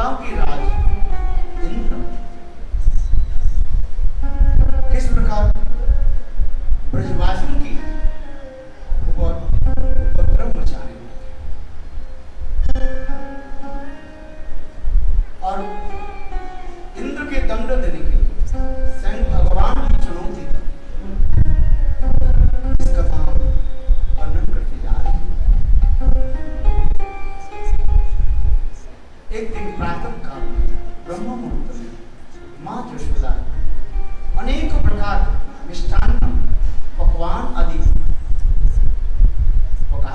देवताओं की राज इंद्र किस प्रकार ब्रजवासियों की उपद्रव मचाने और इंद्र के दंड देने के लिए स्वयं भगवान की चुनौती इस कथा वर्णन करते जा रहे हैं। एक दिन प्रातः काल ब्रह्म मुहूर्त में मां यशोदा अनेक प्रकार मिष्टान्न पकवान आदि पका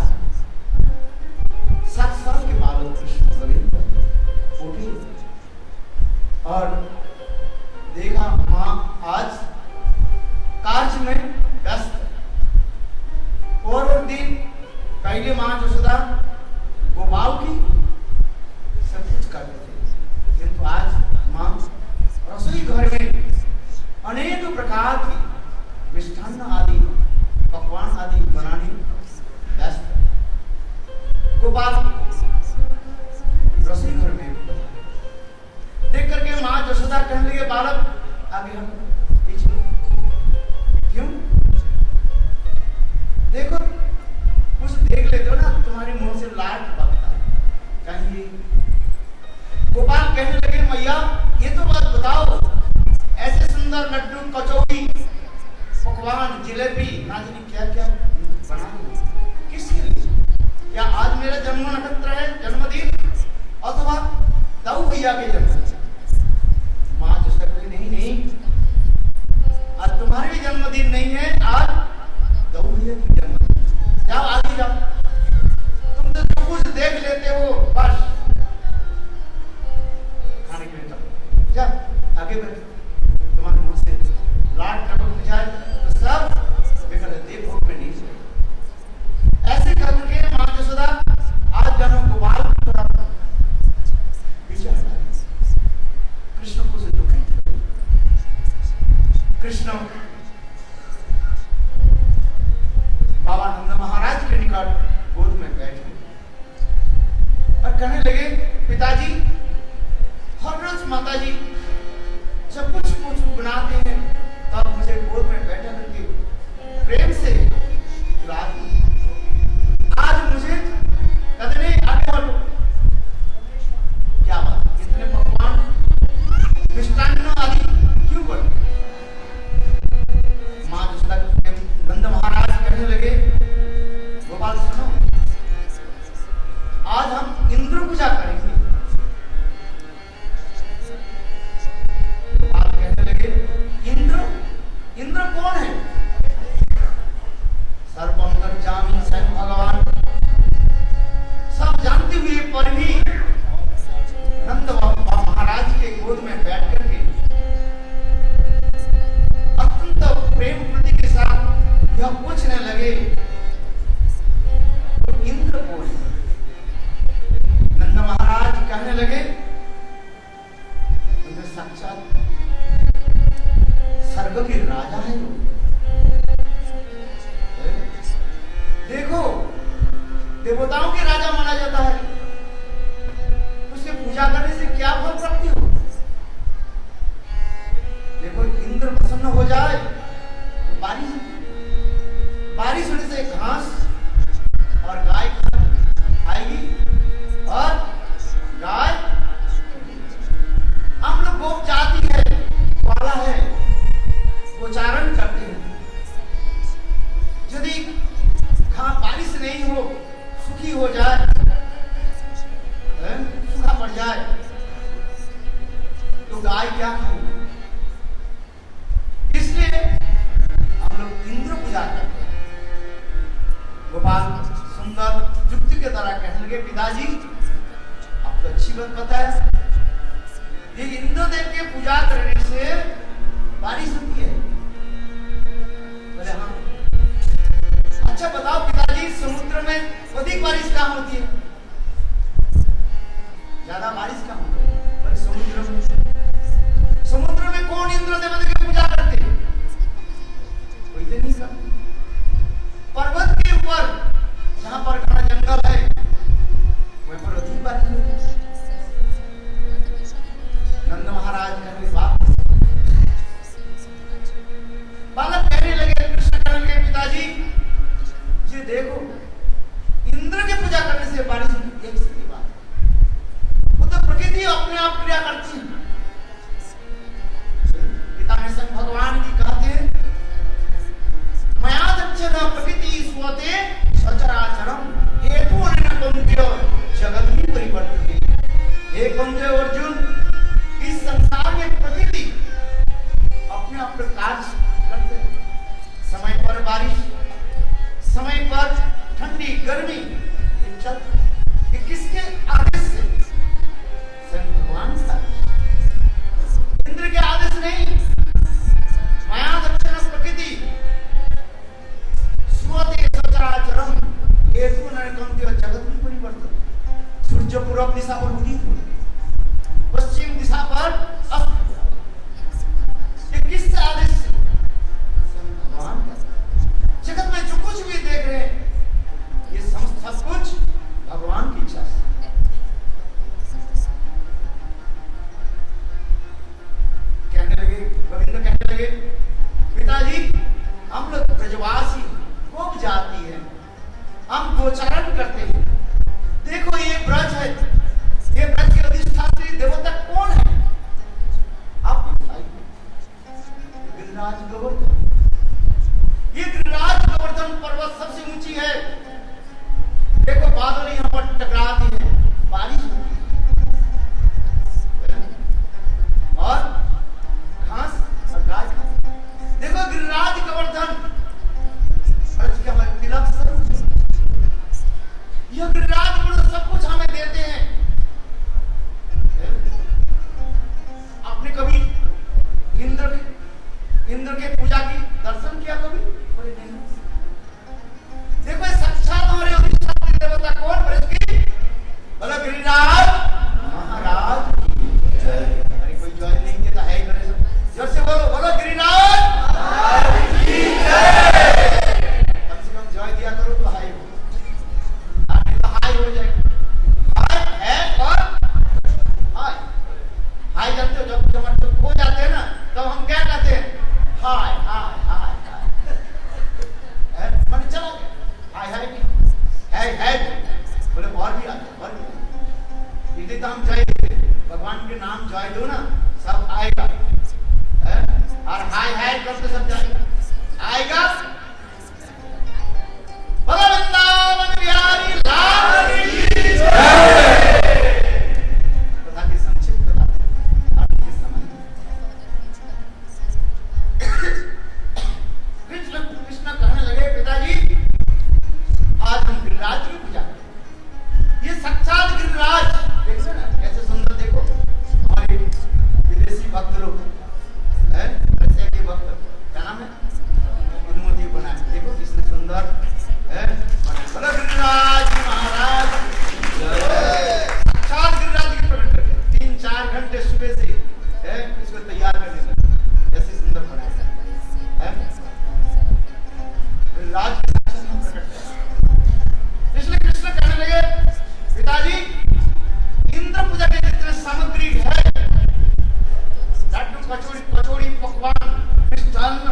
7 साल के बालक कृष्ण गोविंद उठे और देखा मां आज कार्य में व्यस्त और दिन पहले मां यशोदा गोपाल की सब कुछ करते थे, किंतु आज मां रसोई घर में अनेक प्रकार की मिष्ठान्न आदि पकवान आदि बनाने व्यस्त। गोपाल रसोई घर में देख करके मां यशोदा कहने लगे बालक आगे हम पीछे क्यों देखो कुछ देख लेते हो ना, तुम्हारे मुंह से लाट पकता कहीं। गोपाल कहने लगे मैया ये तो बात बताओ, ऐसे सुंदर लड्डू कचौड़ी पकवान जिलेबी ना जाने क्या क्या बना किसके लिए? क्या आज मेरा जन्म नक्षत्र है, जन्मदिन अथवा दाऊ भैया के जन्मदिन? मां जो सकते नहीं आज तुम्हारे भी जन्मदिन नहीं है, आज दाऊ भैया की जन्मदिन। जाओ आगे जाओ, तुम तो जो कुछ देख लेते हो बस खाने के लिए जा आगे बढ़ो, तुम्हारे मुंह से लाट टपक जाए तो सब बेकार देखो में नहीं जाए। ऐसे करके मां यशोदा आज जानो गोपाल थोड़ा पीछे हटा कृष्ण को से दुखी। कृष्ण बाबा नंद महाराज के निकट गोद में बैठे और कहने लगे पिताजी हर रोज माता जी जब कुछ बनाते हैं तब मुझे गोद में बैठा करके प्रेम से खिलाते। आज मुझे कहते नहीं आगे बढ़ो, क्या बात इतने पकवान मिष्टान्न आदि क्यों बने? मां यशोदा नंद महाराज कहने लगे गोपाल सुनो, आज हम इंद्र पूजा करेंगे। इंद्र कौन है? सर्वम गच्छामि स्वयं भगवान। सब जानते हुए पर भी नंद बाबा महाराज के गोद में बैठ करके अत्यंत प्रेम प्रति के साथ यह पूछने लगे तो इंद्र कौन है? नंद महाराज कहने लगे इंद्र साक्षात स्वर्ग के राजा है। देखो देवताओं के राजा माना जाता है, उसकी पूजा करने से क्या फल प्राप्ति हो? देखो इंद्र प्रसन्न हो जाए तो बारिश होने से घास और गाय आएगी और गाय हम लोग गोप जाति है वाला है उच्चारण करते हैं। यदि बारिश नहीं हो सूखी हो जाए सूखा पड़ जाए तो गाय क्या खाएगी? इसलिए हम लोग इंद्र पूजा करते हैं। गोपाल सुंदर युक्ति के तरह कहने लगे पिताजी आपको अच्छी बात पता है, ये इंद्र देव के पूजा करने से बारिश होती है। बोले हाँ। अच्छा बताओ पिताजी समुद्र में अधिक बारिश कहाँ होती है? ज्यादा बारिश कहाँ होती है? बोले समुद्र में कौन इंद्र देवता की पूजा करते हैं? कोई तो नहीं करते। पर्वत के ऊपर जहां पर घना जंगल है वहां पर अधिक बारिश होती है। से बारिश हुई, एक सीधी बात है। वो तो प्रकृति अपने आप क्रिया करती है। गीता में संत भगवान जी कहते हैं, मयादक्षर प्रकृति स्वते सचराचरम हेतु न कुंत्य जगत में परिवर्तते। हे कुंत्य अर्जुन, इस संसार में प्रकृति अपने अपने कार्य करते हैं। समय पर बारिश, समय पर ठंडी गर्मी, ये चलते। ये किसके आदेश से? स्वयं भगवान का, इंद्र के आदेश नहीं। मायादक्षर प्रकृति स्वते सचराचरम हेतु न कुंत्य जगत में परिवर्तते। सूर्य पूर्व दिशा पर उदित हो, पश्चिम दिशा पर अस्त। ये किस आदेश से? भगवान का। जगत में जो कुछ भी देख रहे हैं, ये सब कुछ भगवान की इच्छा से। कहने लगे, गोविंद कहने लगे, पिताजी हम लोग ब्रजवासी गोप जाति है, हम गोचारण करते हैं। देखो ये ब्रज है, ये ब्रज के अधिष्ठात्री देवता कौन है? आप बताइए। गिरिराज गोवर्धन। ये गिरिराज गोवर्धन पर्वत सबसे ऊंची है। देखो बादल यहाँ पर टकराते हैं, बारिश होती है और घास और गाय खाती है। देखो गिरिराज गोवर्धन ब्रज के हमारे तिलक स्वरूप, यह गिरिराज गोवर्धन सब कुछ हमें देते हैं। आपने कभी इंद्र के पूजा की दर्शन किया कभी? नहीं। देखो साक्षात हमारे अधिष्ठात्री देवता कौन? ब्रज की बोलो गिरिराज महाराज की जय। अरे कोई जय नहीं देता है ही मेरे सब। जोर से बोलो, बोलो गिरिराज महाराज की जय। कम से कम जय दिया करो तो हाई हो, नहीं तो हाई हो जाएगी। हाय है और हाय। हाय जानते हो, जब हमारे खो जाते हैं ना, तब हम क्या कहते हैं? हाय हाय हाय हाय। मैंने चला गया, हाय हाय है बोले और भी आते, और भी। यदि तो हम जय भगवान के नाम जय दो ना, सब आएगा। और हाय हाय करते सब जाएगा, आएगा। बोलो वृंदावन बिहारी लाल की जय। कथा की संक्षिप्त कथा आपके समय। कृष्ण कहने लगे, पिताजी आज हम गिरिराज की पूजा करें। ये साक्षात गिरिराज देखो ना, कैसे सुंदर। देखो हमारे विदेशी भक्त लोग हैं, रसिया के भक्त, क्या नाम है? अनुमति बनाए। देखो कितने सुंदर है। बोलो गिरिराज महाराज साक्षात गिरिराज की प्रकट करके 3-4 घंटे सुबह से इसको तैयार करने लगे। ऐसे सुंदर बनाया है गिरिराज के साक्षात हम प्रकट करें। इसलिए कृष्ण कहने लगे, पिताजी इंद्र पूजा के जितने सामग्री है, लड्डू कचौड़ी पकवान, मिष्टान्न,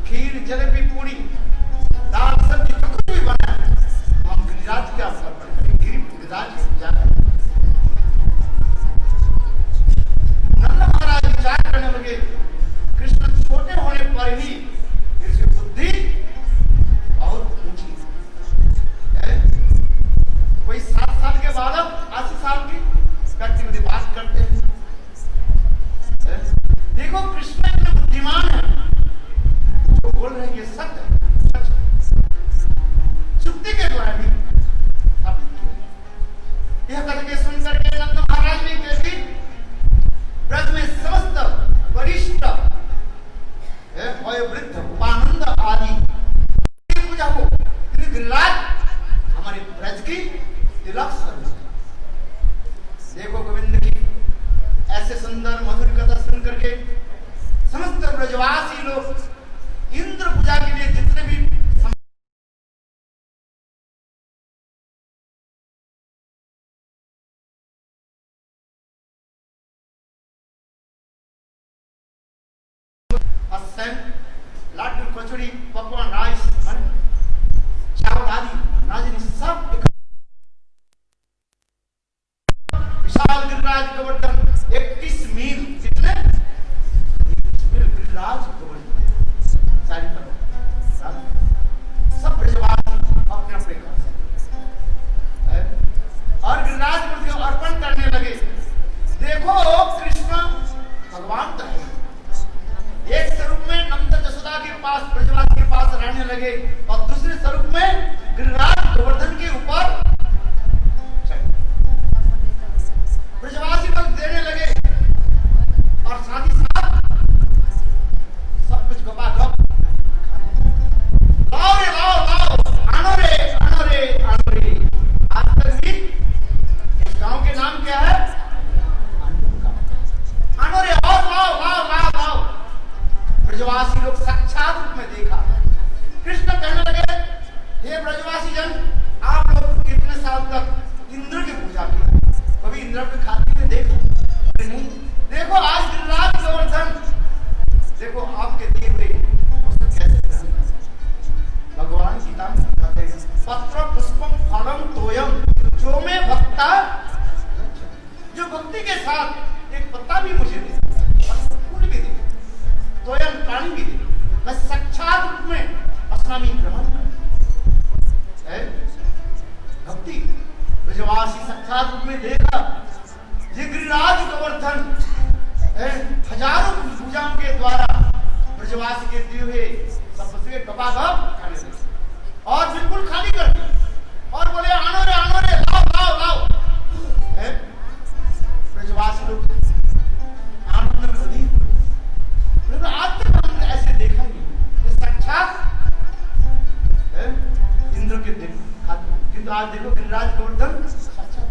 खीर, जलेबी, पूरी, दाल, सब्जी, जो कुछ भी बना है, हम गिरिराज के अवसर पर करें। गिरिराज की पूजा करें। नंद महाराज विचार करने लगे, कृष्ण छोटे होने पर ही इसकी बुद्धि बहुत ऊंची है। कोई 7 साल के बालक 80 साल की व्यक्ति बात करते हैं। देखो कृष्ण इतने बुद्धिमान है, जो बोल रहे हैं ये सत्य है, चुप्पी के द्वारा भी यह कथा के सुनकर के नंद महाराज ने कहती, ब्रज में समस्त वरिष्ठ वयोवृद्ध उपानंद आदि पूजा को गिरिराज हमारे ब्रज की तिलक स्वरूप है। देखो गोविंद की ऐसे सुंदर मधुर कथा सुन करके समस्त ब्रजवासी लोग इंद्र पूजा के लिए जितने भी लाडू, कचौड़ी, पकवान, राइस, चावल आदि नाजिन सब त्वं तोयम जो में भक्ता, जो भक्ति के साथ एक पत्ता भी मुझे दे और फूल भी दे, तोयम पानी भी दे, मैं साक्षात रूप में अस्नामी ग्रहण करूं। भक्ति ब्रजवासी साक्षात रूप में देखा, ये गिरिराज गोवर्धन हजारों भुजाओं के द्वारा ब्रजवासी के दिए हुए सबसे गपागप खाने लगे और बिल्कुल खाली कर दिए और बोले आनो रे लाओ लाओ लाओ। ब्रजवासी लोग आनंद में खड़ी, लेकिन आज तक हमने ऐसे देखा ही नहीं, साक्षात इंद्र के दिन, किंतु आज देखो गिरिराज गोवर्धन साक्षात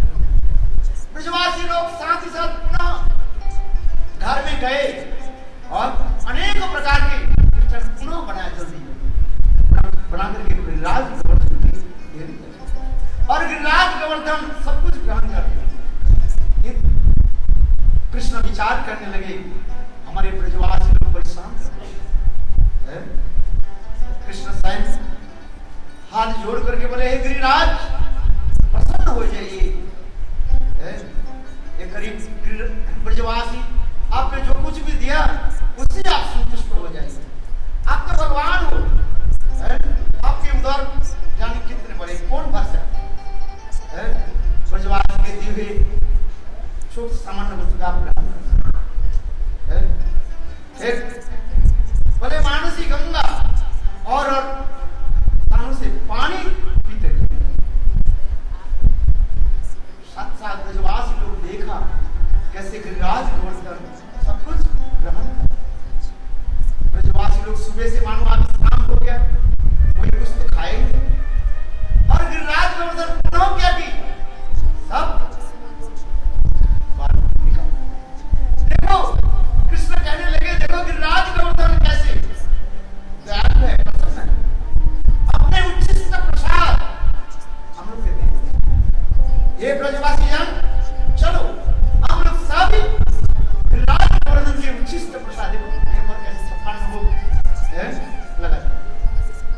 ब्रजवासी लोग साथ ही साथ पुनः घर में गए और अनेक प्रकार के कीर्तन पुनः बनाए जल्दी बना करके गिरिराज गोवर्धन की देवी और गिरिराज गोवर्धन सब कुछ ग्रहण कर दिया। कृष्ण विचार करने लगे, हमारे ब्रजवासी लोग परेशान हैं। कृष्ण स्वयं हाथ जोड़ करके बोले, हे गिरिराज प्रसन्न हो जाइए, ये करीब ब्रजवासी आपने जो कुछ भी दिया उससे आप संतुष्ट हो जाइए, आप तो भगवान हो, आपके उधर जाने कितने बड़े कौन भर सकते हैं। ब्रजवासी के दिए हुए छोटे सामान्य वस्तु का ग्रहण बोले मानसी गंगा और से पानी पीते साथ साथ ब्रजवासी लोग देखा कैसे गिरिराज गोवर्धन सब कुछ ग्रहण। ब्रजवासी लोग सुबह से मानो आज शाम हो गया, कोई कुछ तो खाए और गिरिराज गोवर्धन पुनः क्या की सब देखो। कृष्ण कहने लगे, देखो गिरिराज गोवर्धन कैसे दयालु है, प्रसन्न है, अपने उच्छिष्ट प्रसाद हम लोग के देंगे। ये ब्रजवासी जन चलो हम लोग सभी गिरिराज गोवर्धन के उच्छिष्ट प्रसाद देखो कैसे छप्पन हो लगा,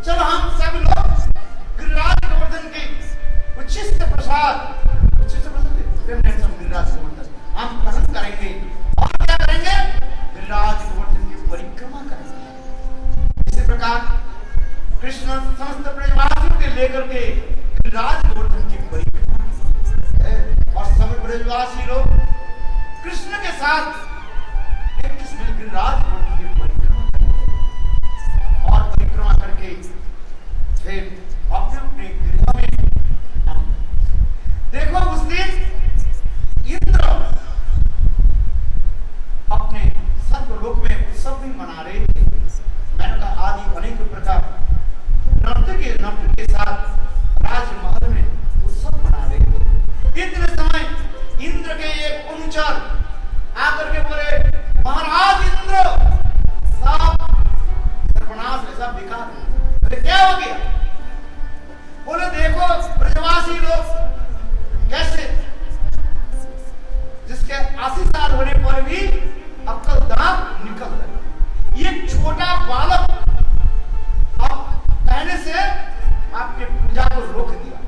चलो हम सब लोग गिरिराज गोवर्धन के उच्छिष्ट प्रसाद गिरिराज गोवर्धन हम ग्रहण करेंगे और क्या करेंगे, गिरिराज गोवर्धन की परिक्रमा करेंगे। इसी प्रकार कृष्ण समस्त ब्रजवासियों के लेकर के गिरिराज गोवर्धन की परिक्रमा और सभी ब्रजवासी लोग कृष्ण के साथ एक किस्म गिरिराज गोवर्धन की परिक्रमा करेंगे और परिक्रमा करके फिर अपने अपने गृह में देखो। उस दिन इंद्र अपने स्वर्गलोक में उत्सव भी मना रहे थे। मैंने कहा आदि अनेक प्रकार नर्तक के साथ राजमहल में उत्सव मना रहे थे। इतने समय इंद्र के एक अनुचर आकर के बोले, महाराज इंद्र सब सर्वनाश ऐसा बेकार है। बोले क्या हो गया? बोले देखो ब्रजवासी लोग कैसे जिसके 80 साल होने पर भी अक्कल दांत निकल रहे, ये छोटा बालक अब कहने से आपके पूजा को रोक दिया,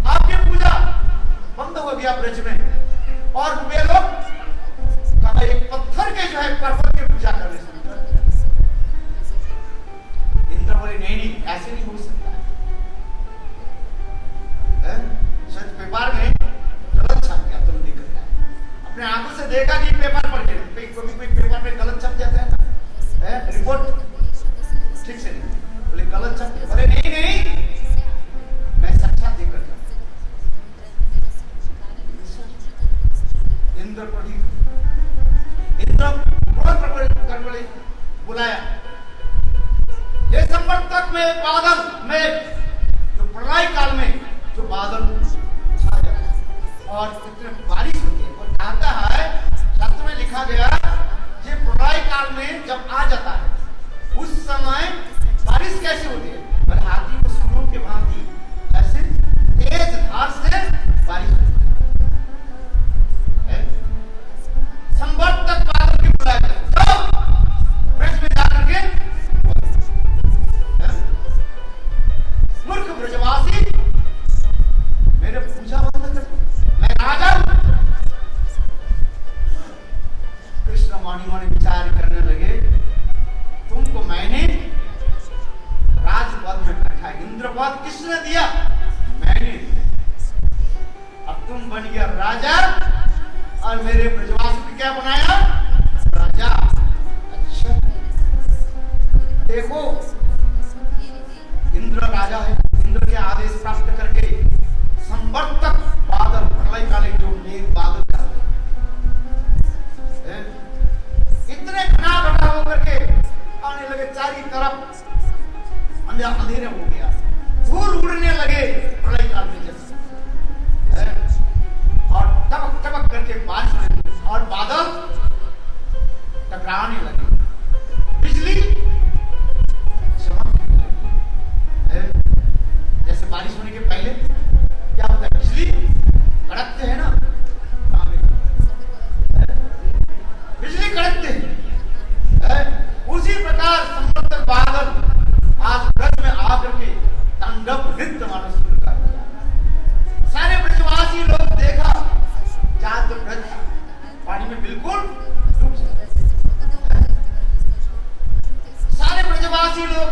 आपकी पूजा बंद हो गया ब्रज में और वे लोग कहा एक पत्थर के जो है पर्वत की पूजा करने शुरू कर दिया। इंद्र बोले नहीं ऐसे नहीं हो सकता है, सच पेपर में गलत छप गया, तुम दिख रहा है अपने आंखों से देखा कि पेपर पढ़ के कोई पेपर में गलत छप जाता है ना, रिपोर्ट ठीक से नहीं, बोले गलत छप गया। बोले नहीं मैं साक्षात देख कर इंद्र कर बोले बुलाया, ये संवर्तक में बादल में जो प्रलय काल में जो बादल छा जाता है और कितने बारिश होती है, और कहता है शास्त्र में लिखा गया ये प्रलय काल में जब आ जाता है उस समय बारिश कैसे होती है, पर हाथी को सुनो के भांति ऐसे तेज धार से बारिश है। संवर्तक बादल की बुलाया जाओ ब्रज में जाकर के वध किसने दिया? मैंने दिया। अब तुम बन गया राजा और मेरे ब्रजवासी को क्या बनाया? राजा। अच्छा देखो, इंद्र राजा है, इंद्र के आदेश प्राप्त करके संवर्तक बादल, प्रलय काले जो मेघ बादल जाते हैं, इतने घना घटा होकर के आने लगे, चारी तरफ अंधेरे हो गया, धूल उड़ने लगे प्रलय काल में जैसे, और टपक टपक करके बारिश लगी और बादल टकराने लगे, बिजली चमकने लगी। जैसे बारिश होने के पहले क्या होता है, बिजली कड़कते हैं ना, बिजली कड़कते हैं, उसी प्रकार संवर्तक बादल आज ब्रज में आकर के तांडव नृत्य माना शुरू कर दिया। सारे ब्रजवासी लोग देखा, जहां तो ब्रज पानी में बिल्कुल डूब जाता, सारे ब्रजवासी लोग